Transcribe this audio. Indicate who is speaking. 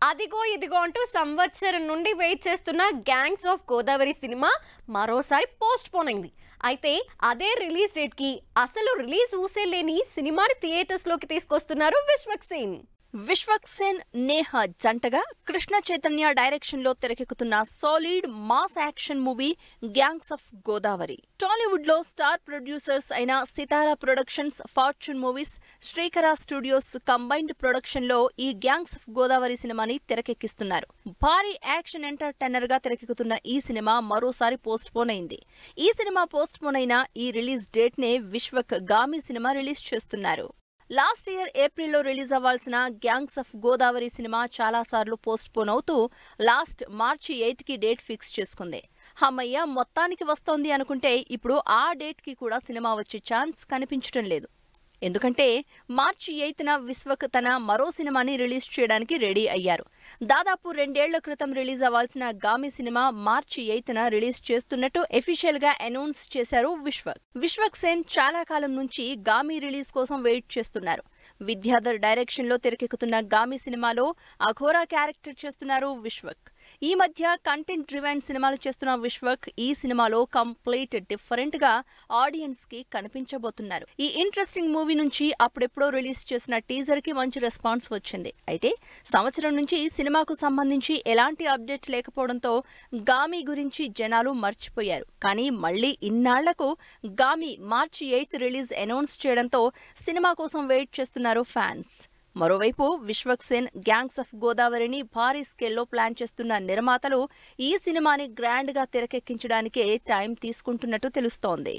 Speaker 1: అదిగో ఇదిగో అంటూ సంవత్సరం నుండి వెయిట్ చేస్తున్న గ్యాంగ్స్ ఆఫ్ గోదావరి సినిమా మరోసారి పోస్ట్ పోన్ అయింది. అయితే అదే రిలీజ్ డేట్ కి అసలు రిలీజ్ ఊసే లేని సినిమాని థియేటర్స్ లోకి తీసుకొస్తున్నారు విశ్వక్సేన్.
Speaker 2: విశ్వక్సేన్ నేహా జంటగా కృష్ణ చైతన్య డైరెక్షన్ లో తెరకెక్కుతున్న solid mass action movie gangs of Godavari. Tollywood లో స్టార్ ప్రొడ్యూసర్స్ అయిన సితారా ప్రొడక్షన్స్, ఫార్చ్యూన్ మూవీస్, శ్రీకర స్టూడియోస్ కంబైన్డ్ ప్రొడక్షన్ లో ఈ గ్యాంగ్స్ ఆఫ్ గోదావరి సినిమాని తెరకెక్కిస్తున్నారు. భారీ యాక్షన్ ఎంటర్టైనర్ గా తెరకెక్కుతున్న ఈ సినిమా మరోసారి పోస్ట్ పోన్ అయింది. ఈ సినిమా పోస్ట్ పోన్ అయిన ఈ రిలీజ్ డేట్ నే విశ్వక్ గామి సినిమా రిలీజ్ చేస్తున్నారు. లాస్ట్ ఇయర్ ఏప్రిల్లో రిలీజ్ అవ్వాల్సిన గ్యాంగ్స్ ఆఫ్ గోదావరి సినిమా చాలా సార్లు పోస్ట్ పోన్ అవుతూ లాస్ట్ మార్చి 8 కి డేట్ ఫిక్స్ చేసుకుంది. హమ్మయ్య మొత్తానికి వస్తోంది అనుకుంటే ఇప్పుడు ఆ డేట్ కి కూడా సినిమా వచ్చే ఛాన్స్ కనిపించడం లేదు. ఎందుకంటే మార్చి 8న విశ్వక్ తన మరో సినిమాని రిలీజ్ చేయడానికి రెడీ అయ్యారు. దాదాపు 2 ఏళ్ల క్రితం రిలీజ్ అవ్వాల్సిన గామి సినిమా మార్చి 8న రిలీజ్ చేస్తున్నట్టు అఫీషియల్ గా అనౌన్స్ చేశారు విశ్వక్. విశ్వక్సేన్ చాలా కాలం నుంచి గామి రిలీజ్ కోసం వెయిట్ చేస్తున్నారు. విద్యాధర్ డైరెక్షన్ లో తెరకెక్కుతున్న గామి సినిమాలో అఘోరా క్యారెక్టర్ చేస్తున్నారు విశ్వక్. ఈ మధ్య కంటెంట్ డ్రివెన్ సినిమాలు చేస్తున్న విశ్వక్ ఈ సినిమాలో కంప్లీట్ డిఫరెంట్ గా ఆడియన్స్ కి కనిపించబోతున్నారు. ఈ ఇంట్రెస్టింగ్ మూవీ నుంచి అప్పుడెప్పుడో రిలీజ్ చేసిన టీజర్ కి మంచి రెస్పాన్స్ వచ్చింది. అయితే సంవత్సరం నుంచి సినిమాకు సంబంధించి ఎలాంటి అప్డేట్ లేకపోవడంతో గామి గురించి జనాలు మర్చిపోయారు. కానీ మళ్లీ ఇన్నాళ్లకు గామి మార్చి 8 రిలీజ్ అనౌన్స్ చేయడంతో సినిమా కోసం వెయిట్ చేస్తున్నారు ఫ్యాన్స్. మరోవైపు విశ్వక్సేన్ గ్యాంగ్స్ ఆఫ్ గోదావరిని భారీ స్కేల్లో ప్లాన్ చేస్తున్న నిర్మాతలు ఈ సినిమాని గ్రాండ్ గా తెరకెక్కించడానికే టైం తీసుకుంటున్నట్టు తెలుస్తోంది.